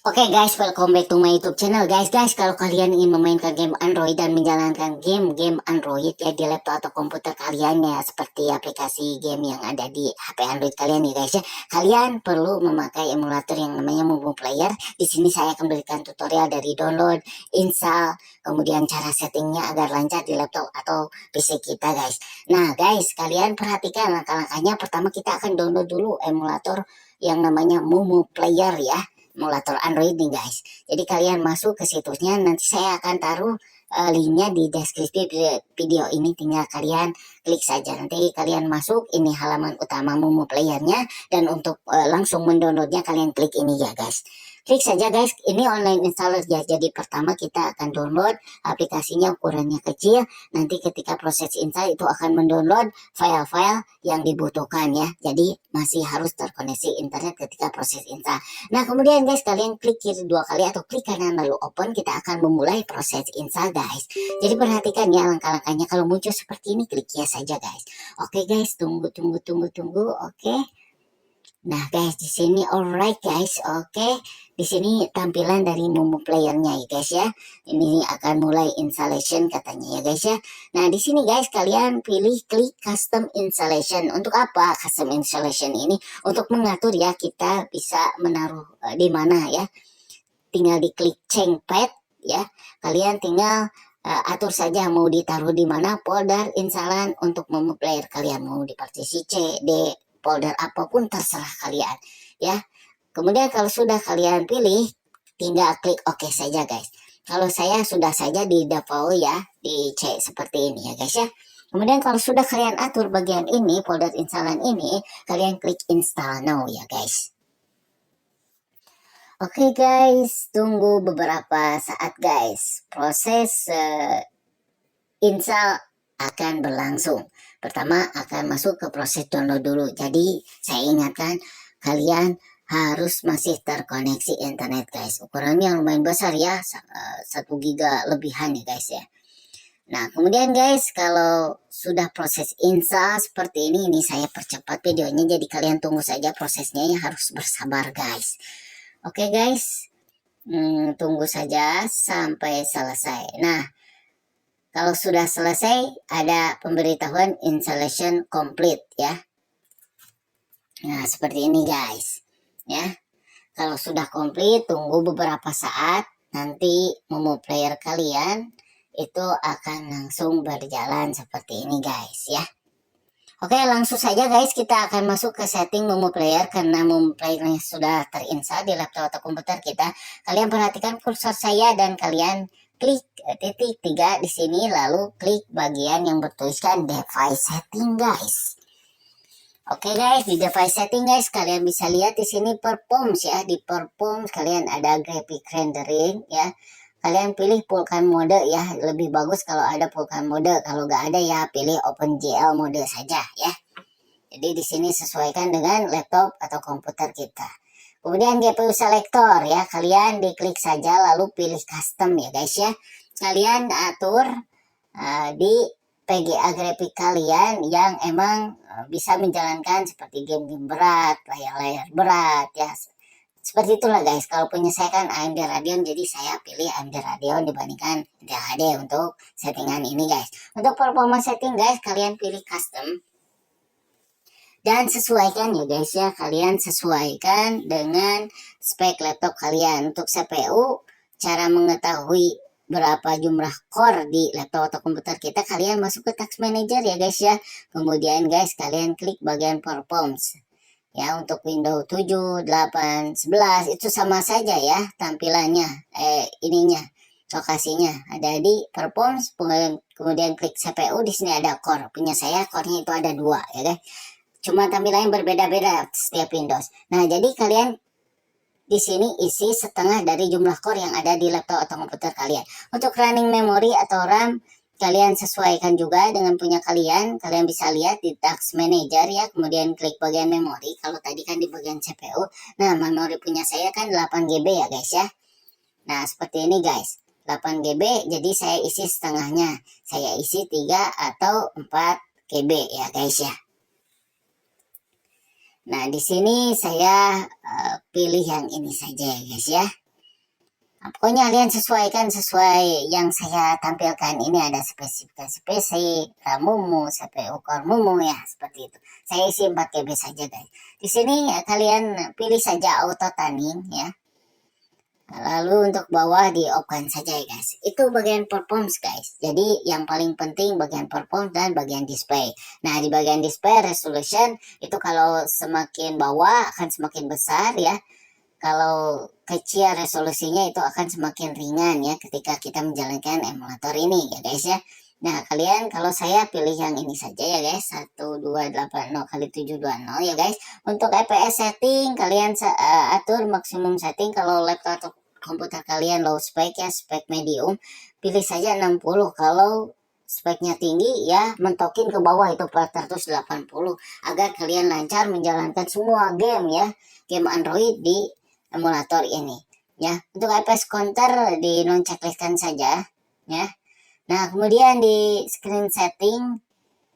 Oke guys, welcome back to my YouTube channel guys. Kalau kalian ingin memainkan game Android dan menjalankan game-game Android ya di laptop atau komputer kalian ya, seperti aplikasi game yang ada di HP Android kalian ya guys ya, kalian perlu memakai emulator yang namanya Momo Player. Di sini saya akan berikan tutorial dari download, install, kemudian cara settingnya agar lancar di laptop atau PC kita guys. Nah guys, kalian perhatikan langkah-langkahnya. Pertama kita akan download dulu emulator yang namanya Momo Player ya, emulator Android nih guys. Jadi kalian masuk ke situsnya, nanti saya akan taruh linknya di deskripsi video ini, tinggal kalian klik saja. Nanti kalian masuk, ini halaman utama Momo Playernya, dan untuk langsung mendownloadnya kalian klik ini ya guys. Klik saja guys, ini online installer ya. Jadi pertama kita akan download aplikasinya, ukurannya kecil. Nanti ketika proses install itu akan mendownload file-file yang dibutuhkan ya. Jadi masih harus terkoneksi internet ketika proses install. Nah kemudian guys, kalian klik kiri 2 kali atau klik kanan lalu open. Kita akan memulai proses install guys. Jadi perhatikan ya langkah-langkahnya. Kalau muncul seperti ini, klik ya saja guys. Oke guys, tunggu. Oke. Nah guys, di sini alright guys. Oke, di sini tampilan dari Momo Playernya ya guys ya. Ini akan mulai installation katanya ya guys ya. Nah di sini guys, kalian pilih klik custom installation. Untuk apa custom installation ini? Untuk mengatur ya, kita bisa menaruh di mana ya. Tinggal diklik change path ya. Kalian tinggal atur saja mau ditaruh di mana folder installan untuk Momo Player kalian, mau di partisi C, D, folder apapun terserah kalian ya. Kemudian kalau sudah kalian pilih, tinggal klik OK saja guys. Kalau saya sudah saja di default ya, di C seperti ini ya guys ya. Kemudian kalau sudah kalian atur bagian ini, folder installan ini, kalian klik install now ya guys. Oke guys, tunggu beberapa saat guys. Proses install akan berlangsung. Pertama akan masuk ke proses download dulu. Jadi saya ingatkan kalian harus masih terkoneksi internet guys. Ukurannya lumayan besar ya, 1 giga lebihan ya guys ya. Nah kemudian guys, kalau sudah proses install seperti ini saya percepat videonya, jadi kalian tunggu saja prosesnya ya, harus bersabar guys. Oke guys, tunggu saja sampai selesai. Nah kalau sudah selesai, ada pemberitahuan installation complete ya. Nah seperti ini guys ya. Kalau sudah komplit, tunggu beberapa saat, nanti Momo Player kalian itu akan langsung berjalan seperti ini guys ya. Oke, langsung saja guys, kita akan masuk ke setting Momo Player. Karena Momo Playernya sudah terinstall di laptop atau komputer kita, kalian perhatikan kursor saya dan kalian klik titik 3 di sini, lalu klik bagian yang bertuliskan device setting guys. Oke guys, di device setting guys, kalian bisa lihat di sini performance ya. Di performance kalian ada graphic rendering ya. Kalian pilih full cam mode ya, lebih bagus kalau ada full cam mode. Kalau nggak ada ya pilih OpenGL mode saja ya. Jadi di sini sesuaikan dengan laptop atau komputer kita. Kemudian GPU selector ya, kalian diklik saja lalu pilih custom ya guys ya. Kalian atur di PGA grafik kalian yang emang bisa menjalankan seperti game-game berat, layar-layar berat ya. Seperti itulah guys. Kalau punya saya kan AMD Radeon, jadi saya pilih AMD Radeon dibandingkan Intel HD untuk settingan ini guys. Untuk performance setting guys, kalian pilih custom dan sesuaikan ya guys ya. Kalian sesuaikan dengan spek laptop kalian. Untuk CPU, cara mengetahui berapa jumlah core di laptop atau komputer kita, kalian masuk ke task manager ya guys ya. Kemudian guys, kalian klik bagian performance ya. Untuk Windows 7, 8, 11 itu sama saja ya tampilannya, ininya, lokasinya ada di performance. Kemudian klik CPU, di sini ada core. Punya saya core-nya itu ada 2 ya guys. Cuma tampilannya berbeda-beda setiap Windows. Nah jadi kalian di sini isi setengah dari jumlah core yang ada di laptop atau komputer kalian. Untuk running memory atau RAM, kalian sesuaikan juga dengan punya kalian. Kalian bisa lihat di task manager ya, kemudian klik bagian memori. Kalau tadi kan di bagian CPU. Nah memori punya saya kan 8 GB ya guys ya. Nah seperti ini guys, 8 GB, jadi saya isi setengahnya. Saya isi 3 atau 4 GB ya guys ya. Nah, di sini saya pilih yang ini saja ya guys ya. Nah, pokoknya kalian sesuaikan sesuai yang saya tampilkan. Ini ada spesifikasi PC, RAM Mumu, CPU Core Mumu ya, seperti itu. Saya isi 4 GB saja guys. Di sini kalian pilih saja auto tanning ya. Lalu untuk bawah di off-kan saja ya guys. Itu bagian performance guys. Jadi yang paling penting bagian performance dan bagian display. Nah di bagian display resolution itu kalau semakin bawah akan semakin besar ya. Kalau kecil resolusinya itu akan semakin ringan ya ketika kita menjalankan emulator ini ya guys ya. Nah kalian kalau saya pilih yang ini saja ya guys, 1280 kali 720 ya guys. Untuk FPS setting kalian atur maksimum setting. Kalau laptop komputer kalian low spec ya, spek medium, pilih saja 60. Kalau speknya tinggi ya mentokin ke bawah itu 480 agar kalian lancar menjalankan semua game ya, game Android di emulator ini ya. Untuk FPS counter di non checklistkan saja ya. Nah kemudian di screen setting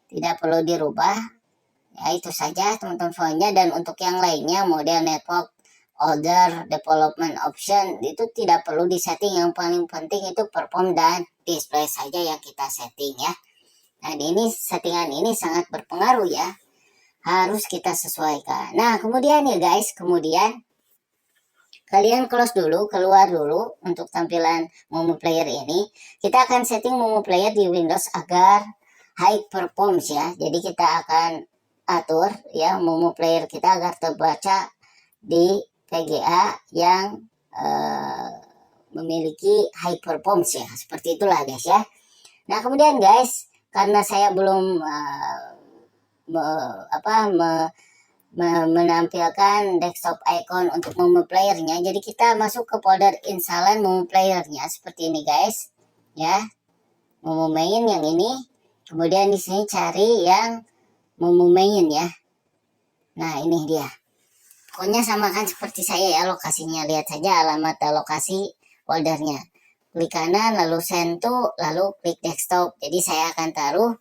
tidak perlu dirubah ya, itu saja teman-teman semuanya. Dan untuk yang lainnya model network order development option itu tidak perlu disetting. Yang paling penting itu perform dan display saja yang kita setting ya. Nah ini settingan ini sangat berpengaruh ya, harus kita sesuaikan. Nah kemudian ya guys, kemudian kalian close dulu, keluar dulu untuk tampilan Mumu Player ini. Kita akan setting Mumu Player di Windows agar high performance ya. Jadi kita akan atur ya Mumu Player kita agar terbaca di VGA yang memiliki high performance ya. Seperti itulah guys ya. Nah kemudian guys, karena saya belum menampilkan desktop icon untuk Mumu Player-nya, jadi kita masuk ke folder instalan Mumu Player-nya seperti ini guys ya. Mumu Main yang ini, kemudian di sini cari yang Mumu Main ya. Nah ini dia, pokoknya samakan seperti saya ya lokasinya. Lihat saja alamat lokasi foldernya, klik kanan lalu send to, lalu klik desktop. Jadi saya akan taruh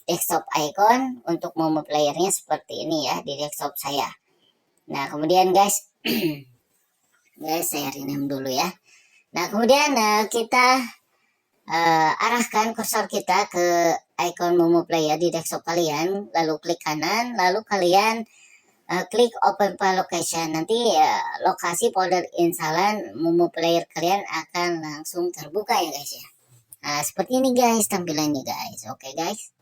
desktop icon untuk Mumu Player-nya seperti ini ya di desktop saya. Nah kemudian guys guys saya rename dulu ya. Nah kemudian kita arahkan kursor kita ke icon Mumu Player di desktop kalian, lalu klik kanan, lalu kalian klik open file location. Nanti lokasi folder instalan Mumu Player kalian akan langsung terbuka ya guys ya. Nah seperti ini guys tampilannya guys. Oke guys.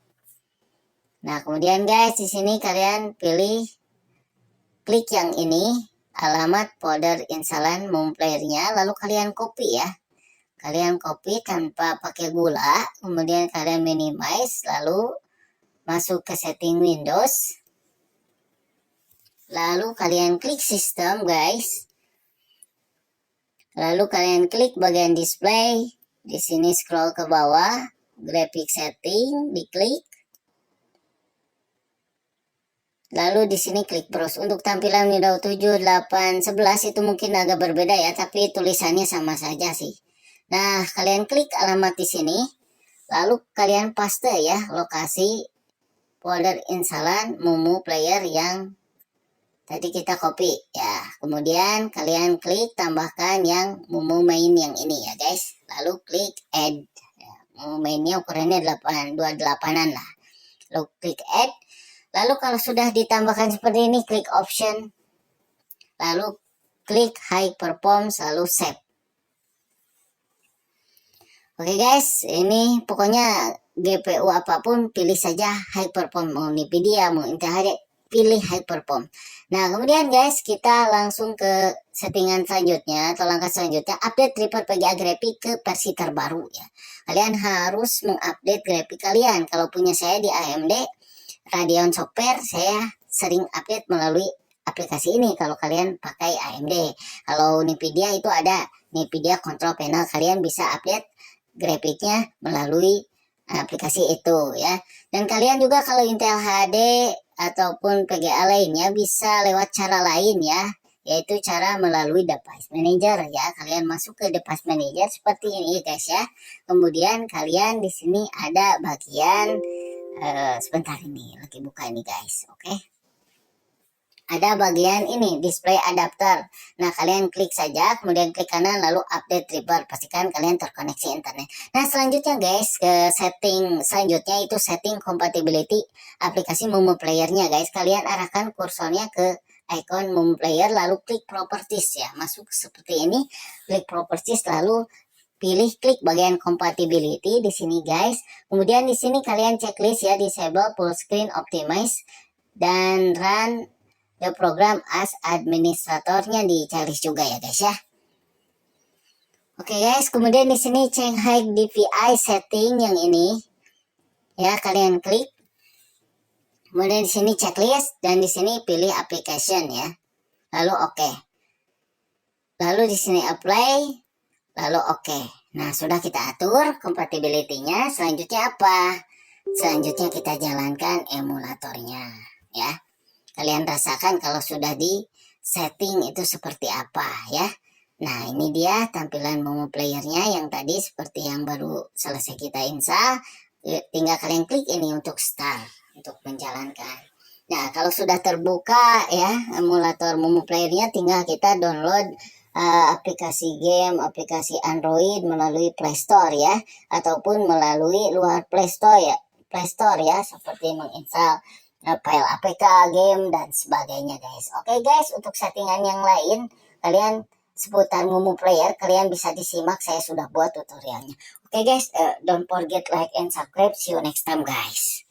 Nah kemudian guys di sini kalian pilih, klik yang ini alamat folder instalan Mumu Player-nya, lalu kalian copy ya. Kalian copy tanpa pakai gula, kemudian kalian minimize, lalu masuk ke setting Windows, lalu kalian klik sistem guys, lalu kalian klik bagian display. Di sini scroll ke bawah, graphic setting diklik, lalu di sini klik browse. Untuk tampilan Windows 7, 8, 11 itu mungkin agak berbeda ya, tapi tulisannya sama saja sih. Nah kalian klik alamat di sini, lalu kalian paste ya lokasi folder instalan Mumu Player yang tadi kita copy ya. Kemudian kalian klik tambahkan yang Mumu Main yang ini ya guys, lalu klik add ya. Mumu Mainnya ukurannya 28an lah, lalu klik add. Lalu kalau sudah ditambahkan seperti ini, klik option, lalu klik high performance, lalu save. Oke guys, ini pokoknya GPU apapun pilih saja high perform, mau Nvidia mau Intel HD pilih high perform. Nah kemudian guys kita langsung ke settingan selanjutnya atau langkah selanjutnya, update driver VGA grafik ke versi terbaru ya. Kalian harus mengupdate grafik kalian. Kalau punya saya di AMD Radeon Software, saya sering update melalui aplikasi ini. Kalau kalian pakai AMD, kalau Nvidia itu ada Nvidia Control Panel, kalian bisa update grafiknya melalui aplikasi itu ya. Dan kalian juga kalau Intel HD ataupun VGA lainnya bisa lewat cara lain ya, yaitu cara melalui device manager ya. Kalian masuk ke device manager seperti ini guys ya. Kemudian kalian di sini ada bagian sebentar ini lagi buka ini guys. Oke. ada bagian ini display adapter. Nah, kalian klik saja, kemudian klik kanan lalu update driver. Pastikan kalian terkoneksi internet. Nah, selanjutnya guys, ke setting selanjutnya itu setting compatibility aplikasi Momo Player-nya guys. Kalian arahkan kursornya ke icon Momo Player lalu klik properties ya. Masuk seperti ini, klik properties lalu pilih klik bagian compatibility di sini guys. Kemudian di sini kalian checklist ya, disable full screen optimize dan run the program as administratornya dicari juga ya guys ya. Oke guys, kemudian di sini cek high DPI setting yang ini ya, kalian klik. Kemudian di sini checklist dan di sini pilih application ya. Lalu oke. Lalu di sini apply. Lalu oke. Nah, sudah kita atur compatibility-nya. Selanjutnya apa? Selanjutnya kita jalankan emulatornya ya. Kalian rasakan kalau sudah di setting itu seperti apa ya. Nah, ini dia tampilan Momo Player-nya yang tadi seperti yang baru selesai kita install. Tinggal kalian klik ini untuk start, untuk menjalankan. Nah, kalau sudah terbuka ya emulator Momo Player-nya, tinggal kita download aplikasi game, aplikasi Android melalui Play Store ya, ataupun melalui luar Play Store ya, seperti menginstal file APK, game dan sebagainya guys. Oke guys, untuk settingan yang lain kalian seputar Momo Player kalian bisa disimak, saya sudah buat tutorialnya. Oke guys, don't forget like and subscribe. See you next time guys.